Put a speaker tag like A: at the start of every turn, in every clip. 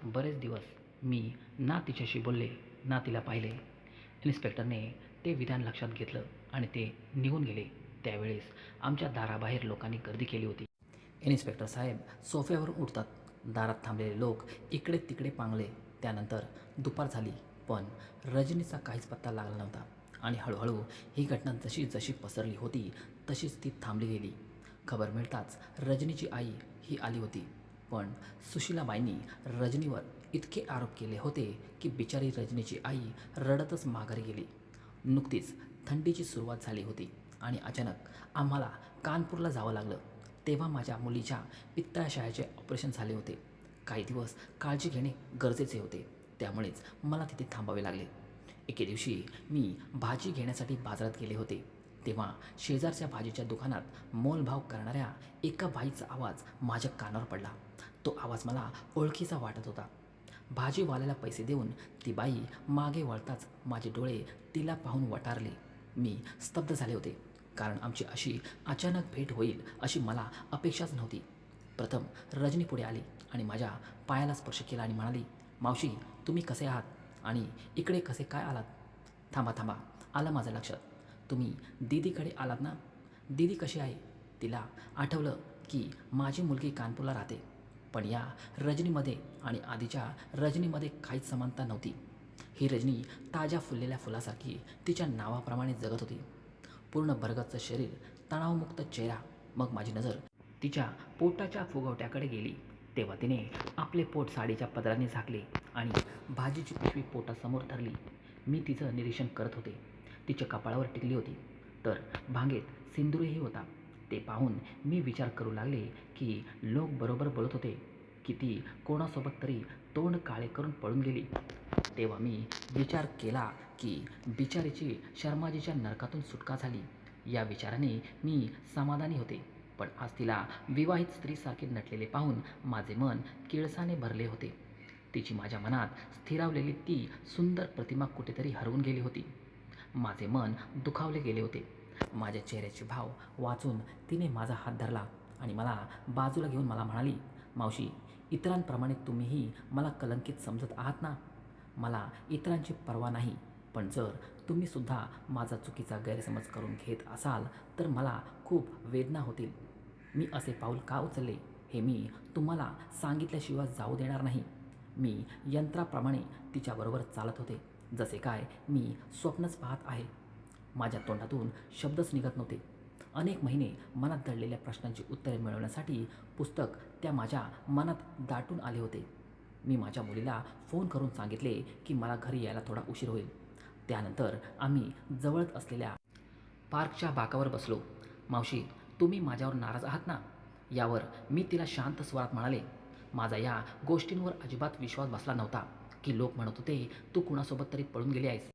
A: बरेच दिवस मी ना तिच्याशी बोलले ना तिला पाहिले. इन्स्पेक्टरने ते विधान लक्षात घेतलं आणि ते निघून गेले. त्यावेळेस आमच्या दाराबाहेर लोकांनी गर्दी केली होती. इन्स्पेक्टर साहेब सोफ्यावरून उठतात. दारात थांबलेले लोक इकडे तिकडे पांगले. त्यानंतर दुपार झाली, पण रजनीचा काहीच पत्ता लागला नव्हता. आणि हळूहळू ही घटना जशी जशी पसरली होती तशीच ती थांबली गेली. खबर मिळताच रजनीची आई ही आली होती. पण सुशीलाबाईंनी रजनीवर इतके आरोप केले होते की बिचारी रजनीची आई रडतच माघारी गेली. नुकतीच थंडीची सुरुवात झाली होती आणि अचानक आम्हाला कानपूरला जावं लागलं. तेव्हा माझ्या मुलीच्या पित्ताशयाचे ऑपरेशन झाले होते. काही दिवस काळजी घेणे गरजेचे होते, त्यामुळेच मला तिथे थांबावे लागले. एके दिवशी मी भाजी घेण्यासाठी बाजारात गेले होते. तेव्हा शेजारच्या भाजीच्या दुकानात मोलभाव करणाऱ्या एका बाईचा आवाज माझ्या कानावर पडला. तो आवाज मला ओळखीचा वाटत होता. भाजीवाल्याला पैसे देऊन ती बाई मागे वळताच माझे डोळे तिला पाहून वटारले. मी स्तब्ध झाले होते, कारण आमची अशी अचानक भेट होईल अशी मला अपेक्षाच नव्हती. प्रथम रजनी पुढे आली आणि माझ्या पायाला स्पर्श केला आणि म्हणाली, "मावशी, तुम्ही कसे आहात आणि इकडे कसे काय आलात?" "थांबा थांबा, आलं माझं लक्षात. तुम्ही दीदीकडे आलात ना? दीदी कशी आहे?" तिला आठवलं की माझी मुलगी कानपूरला राहते. पण या रजनीमध्ये आणि आधीच्या रजनीमध्ये काहीच समानता नव्हती. ही रजनी ताज्या फुललेल्या फुलासारखी तिच्या नावाप्रमाणे जगत होती. पूर्ण भरगच्च शरीर, तणावमुक्त चेहरा. मग माझी नजर तिच्या पोटाच्या फुगवट्याकडे गेली. तेव्हा तिने आपले पोट साडीच्या पदराने झाकले आणि भाजीची पिशवी पोटासमोर धरली. मी तिचं निरीक्षण करत होते. तिच्या कपाळावर टिकली होती, तर भांगेत सिंदूरही होता. ते पाहून मी विचार करू लागले की लोक बरोबर बोलत होते की ती कोणासोबत तरी तोंड काळे करून पळून गेली. तेव्हा मी विचार केला की बिचारीची शर्माजीच्या नरकातून सुटका झाली. या विचाराने मी समाधानी होते. पण आज तिला विवाहित स्त्रीसारखे नटलेले पाहून माझे मन किळसाने भरले होते. तिची माझ्या मनात स्थिरावलेली ती सुंदर प्रतिमा कुठेतरी हरवून गेली होती. माझे मन दुखावले गेले होते. माझ्या चेहऱ्याचे भाव वाचून तिने माझा हात धरला आणि मला बाजूला घेऊन मला म्हणाली, "मावशी, इतरांप्रमाणे तुम्हीही मला कलंकित समजत आहात ना? मला इतरांची पर्वा नाही, पण जर तुम्हीसुद्धा माझा चुकीचा गैरसमज करून घेत असाल तर मला खूप वेदना होतील. मी असे पाऊल का उचलले हे मी तुम्हाला सांगितल्याशिवाय जाऊ देणार नाही." मी यंत्राप्रमाणे तिच्याबरोबर चालत होते, जसे काय मी स्वप्नच पाहत आहे. माझ्या तोंडातून शब्दच निघत नव्हते. अनेक महिने मनात दडलेल्या प्रश्नांची उत्तरे मिळवण्यासाठी पुस्तक त्या माझ्या मनात दाटून आले होते. मी माझ्या मुलीला फोन करून सांगितले की मला घरी यायला थोडा उशीर होईल. त्यानंतर आम्ही जवळच असलेल्या पार्कच्या बाकावर बसलो. "मावशी, तुम्ही माझ्यावर नाराज आहात ना?" यावर मी तिला शांत स्वरात म्हणाले. माझा या गोष्टींवर अजिबात विश्वास बसला नव्हता की लोक म्हणत होते तू कुणासोबत तरी पळून गेली आहेस.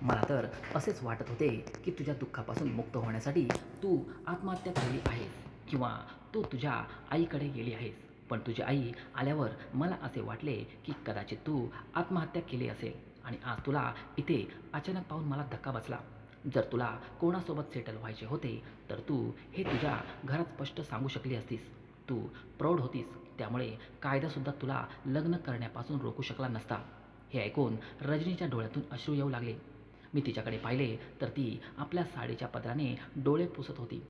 A: मला तर असेच वाटत होते की तुझ्या दुःखापासून मुक्त होण्यासाठी तू आत्महत्या केली आहेस किंवा तू तुझ्या आईकडे गेली आहेस. पण तुझी आई आल्यावर मला असे वाटले की कदाचित तू आत्महत्या केली असेल आणि आज तुला इथे अचानक पाहून मला धक्का बसला. जर तुला कोणासोबत सेटल व्हायचे होते तर तू हे तुझ्या घरात स्पष्ट सांगू शकली असतीस. तू प्रौढ होतीस, त्यामुळे कायदासुद्धा तुला लग्न करण्यापासून रोखू शकला नसता. हे ऐकून रजनीच्या डोळ्यातून अश्रू येऊ लागले. मी तिच्याकडे पाहिले तर ती आपल्या साडीच्या पदराने डोळे पुसत होती.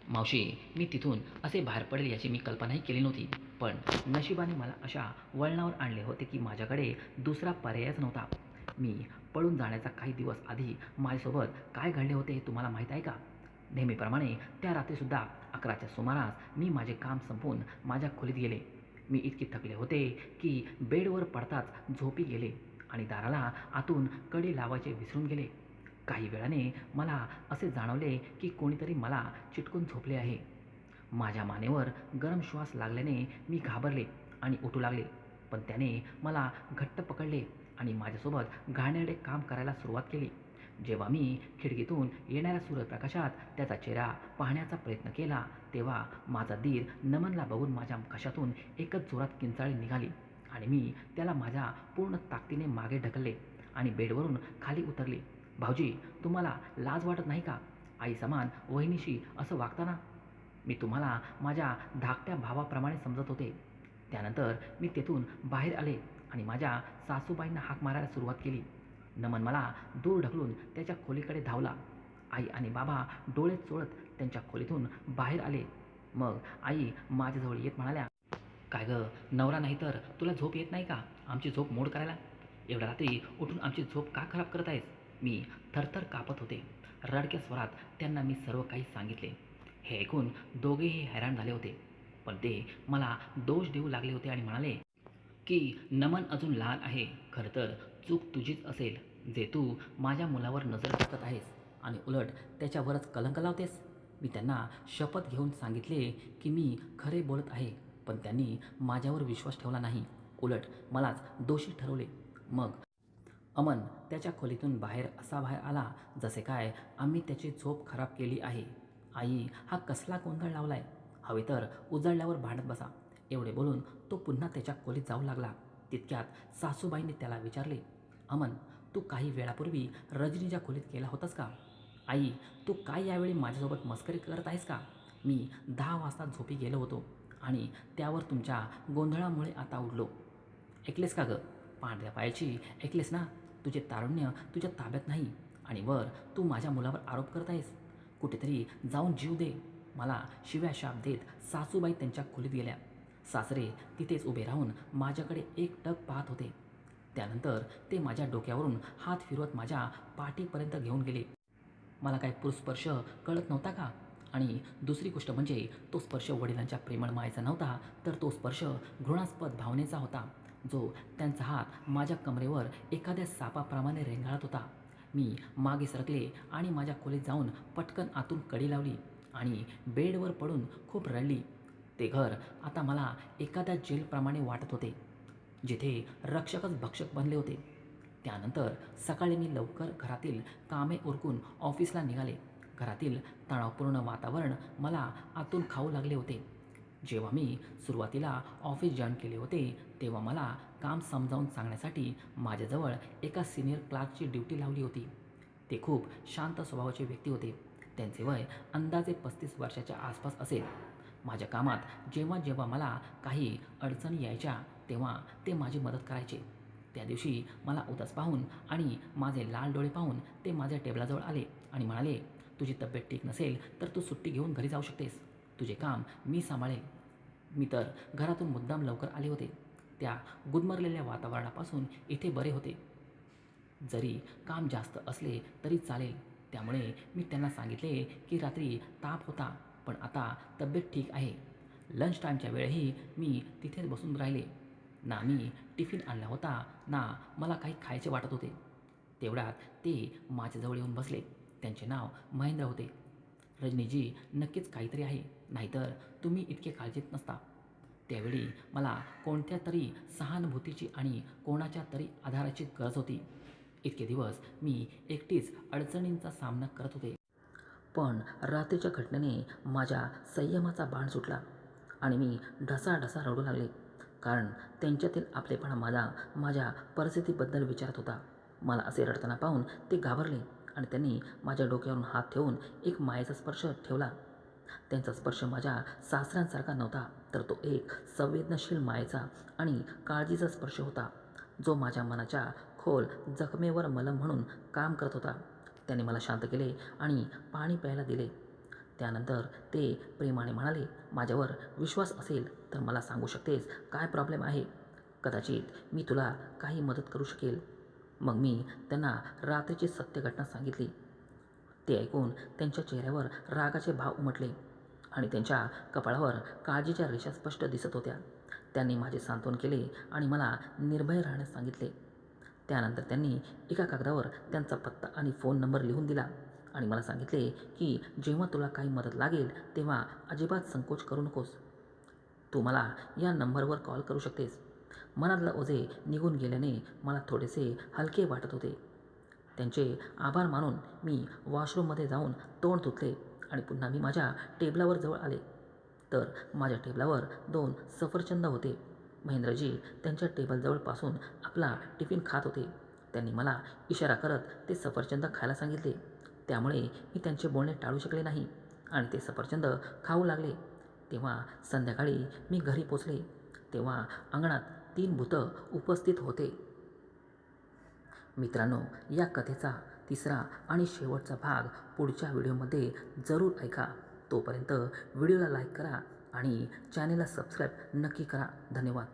A: "मावशी, मी तिथून असे बाहेर पडेल याची मी कल्पनाही केली नव्हती. पण नशिबाने मला अशा वळणावर आणले होते की माझ्याकडे दुसरा पर्यायच नव्हता. मी पळून जाण्याचा काही दिवस आधी माझ्यासोबत काय घडले होते हे तुम्हाला माहीत आहे का?" नेहमीप्रमाणे त्या रात्रीसुद्धा 11च्या सुमारास मी माझे काम संपवून माझ्या खोलीत गेले. मी इतके थकले होते की बेडवर पडताच झोपी गेले आणि दाराला आतून कडी लावायचे विसरून गेले. काही वेळाने मला असे जाणवले की कोणीतरी मला चिटकून झोपले आहे. माझ्या मानेवर गरम श्वास लागल्याने मी घाबरले आणि उठू लागले. पण त्याने मला घट्ट पकडले आणि माझ्यासोबत घाणेरडे काम करायला सुरुवात केली. जेव्हा मी खिडकीतून येणाऱ्या सूर्यप्रकाशात त्याचा चेहरा पाहण्याचा प्रयत्न केला तेव्हा माझा दीर नमनला बघून माझ्या घशातून एकच जोरात किंचाळी निघाली आणि मी त्याला माझ्या पूर्ण ताकदीने मागे ढकलले आणि बेडवरून खाली उतरले. "भाऊजी, तुम्हाला लाज वाटत नाही का? आई समान वहिनीशी असं वागताना? मी तुम्हाला माझ्या धाकट्या भावाप्रमाणे समजत होते." त्यानंतर मी तेथून बाहेर आले आणि माझ्या सासूबाईंना हाक मारायला सुरुवात केली. नमन मला दूर ढकलून त्याच्या खोलीकडे धावला. आई आणि बाबा डोळे चोळत त्यांच्या खोलीतून बाहेर आले. मग आई माझ्याजवळ येत म्हणाल्या, "काय गं, नवरा नाही तर तुला झोप येत नाही का आमची झोप मोड करायला? एवढ्या रात्री उठून आमची झोप का खराब करत आहेस?" मी थरथर कापत होते. रडक्या स्वरात त्यांना मी सर्व काही सांगितले. हे ऐकून दोघेही हैराण झाले होते. पण ते मला दोष देऊ लागले होते आणि म्हणाले की नमन अजून लहान आहे. खरं तर चूक तुझीच असेल, जे तू माझ्या मुलावर नजर टाकत आहेस आणि उलट त्याच्यावरच कलंक लावतेस. मी त्यांना शपथ घेऊन सांगितले की मी खरे बोलत आहे, पण त्यांनी माझ्यावर विश्वास ठेवला नाही. उलट मलाच दोषी ठरवले. मग अमन त्याच्या खोलीतून असा बाहेर आला जसे काय आम्ही त्याची झोप खराब केली आहे. आई, हा कसला गोंधळ लावलाय? हवे तर उजळल्यावर भांडत बसा. एवढे बोलून तो पुन्हा त्याच्या खोलीत जाऊ लागला. तितक्यात सासूबाईंनी त्याला विचारले, अमन, तू काही वेळापूर्वी रजनीच्या खोलीत गेला होतास का? आई, तू काय यावेळी माझ्यासोबत मस्करी करत आहेस का? मी 10 वाजता झोपी गेलो होतो आणि त्यावर तुमच्या गोंधळामुळे आता उठलो. ऐकलेस का गं? पांढऱ्या पायाची ऐकलेस ना? तुझे तारुण्य तुझ्या ताब्यात नाही आणि वर तू माझ्या मुलावर आरोप करत आहेस. कुठेतरी जाऊन जीव दे. मला शिव्या शाप देत सासूबाई त्यांच्या खोलीत गेल्या. सासरे तिथेच उभे राहून माझ्याकडे एकटक पाहत होते. त्यानंतर ते माझ्या डोक्यावरून हात फिरवत माझ्या पाठीपर्यंत घेऊन गेले. मला काय स्पर्श कळत नव्हता का? आणि दुसरी गोष्ट म्हणजे तो स्पर्श वडिलांच्या प्रेमळ मायेचा नव्हता, तर तो स्पर्श घृणास्पद भावनेचा होता, जो त्यांचा हात माझ्या कमरेवर एखाद्या सापाप्रमाणे रेंगाळत होता. मी मागे सरकले आणि माझ्या खोलीत जाऊन पटकन आतून कडी लावली आणि बेडवर पडून खूप रडली. ते घर आता मला एखाद्या जेलप्रमाणे वाटत होते, जिथे रक्षकच भक्षक बनले होते. त्यानंतर सकाळी मी लवकर घरातील कामे उरकून ऑफिसला निघाले. घरातील तणावपूर्ण वातावरण मला आतून खाऊ लागले होते. जेव्हा मी सुरुवातीला ऑफिस जॉईन केले होते, तेव्हा मला काम समजावून सांगण्यासाठी माझ्याजवळ एका सिनियर क्लार्कची ड्युटी लावली होती. ते खूप शांत स्वभावाचे व्यक्ती होते. त्यांचे वय अंदाजे 35 वर्षाच्या आसपास असेल. माझ्या कामात जेव्हा जेव्हा मला काही अडचणी यायच्या, तेव्हा ते माझी मदत करायचे. त्या दिवशी मला उदास पाहून आणि माझे लाल डोळे पाहून ते माझ्या टेबलाजवळ आले आणि म्हणाले, तुझी तब्येत ठीक नसेल तर तू सुट्टी घेऊन घरी जाऊ शकतेस. तुझे काम मी सांभाळेन. मी तर घरातून मुद्दाम लवकर आले होते. त्या गुदमरलेल्या वातावरणापासून इथे बरे होते. जरी काम जास्त असले तरी चालेल. त्यामुळे मी त्यांना सांगितले की रात्री ताप होता, पण आता तब्येत ठीक आहे. लंच टाईमच्या वेळेही मी तिथेच बसून राहिले. ना मी टिफिन आणला होता, ना मला काही खायचे वाटत होते. तेवढ्यात ते माझ्याजवळ येऊन बसले. त्यांचे नाव महेंद्र होते. रजनीजी, नक्कीच काहीतरी आहे, नाहीतर तुम्ही इतके काळजीत नसता. त्यावेळी मला कोणत्या तरी सहानुभूतीची आणि कोणाच्या तरी आधाराची गरज होती. इतके दिवस मी एकटीच अडचणींचा सामना करत होते. पण रात्रीच्या घटनेने माझ्या संयमाचा बाण सुटला आणि मी ढसाढसा रडू लागले. कारण त्यांच्यातील आपलेपणा माझ्या परिस्थितीबद्दल विचारत होता. मला असे रडताना पाहून ते घाबरले आणि त्यांनी माझ्या डोक्यावरून हात ठेवून एक मायेचा स्पर्श ठेवला. त्यांचा स्पर्श माझ्या सासऱ्यांसारखा नव्हता, तर तो एक संवेदनशील मायेचा आणि काळजीचा स्पर्श होता, जो माझ्या मनाच्या खोल जखमेवर मलम म्हणून काम करत होता. त्याने मला शांत केले आणि पाणी प्यायला दिले. त्यानंतर ते प्रेमाने म्हणाले, माझ्यावर विश्वास असेल तर मला सांगू शकतेस काय प्रॉब्लेम आहे. कदाचित मी तुला काही मदत करू शकेल. मग मी त्यांना रात्रीची सत्य घटना सांगितली. ते ऐकून त्यांच्या चेहऱ्यावर रागाचे भाव उमटले आणि त्यांच्या कपाळावर काळजीच्या रेषा स्पष्ट दिसत होत्या. त्यांनी माझे सांत्वन केले आणि मला निर्भय राहण्यास सांगितले. त्यानंतर त्यांनी एका कागदावर त्यांचा पत्ता आणि फोन नंबर लिहून दिला आणि मला सांगितले की जेव्हा तुला काही मदत लागेल तेव्हा अजिबात संकोच करू नकोस. तू मला या नंबरवर कॉल करू शकतेस. मनातलं ओझे निघून गेल्याने मला थोडेसे हलके वाटत होते. त्यांचे आभार मानून मी वॉशरूममध्ये जाऊन तोंड धुतले आणि पुन्हा मी माझ्या टेबलावर जवळ आले, तर माझ्या टेबलावर 2 सफरचंद होते. महेंद्रजी त्यांच्या टेबलजवळपासून आपला टिफिन खात होते. त्यांनी मला इशारा करत ते सफरचंद खायला सांगितले. त्यामुळे मी त्यांचे बोलणे टाळू शकले नाही आणि ते सफरचंद खाऊ लागले. तेव्हा संध्याकाळी मी घरी पोचले. तेव्हा अंगणात 3 भूतं उपस्थित होते. मित्रांनो, या कथेचा 3रा आणि शेवटचा भाग पुढच्या व्हिडिओमध्ये जरूर ऐका. तोपर्यंत व्हिडिओला लाईक करा आणि चॅनेलला सबस्क्राईब नक्की करा. धन्यवाद.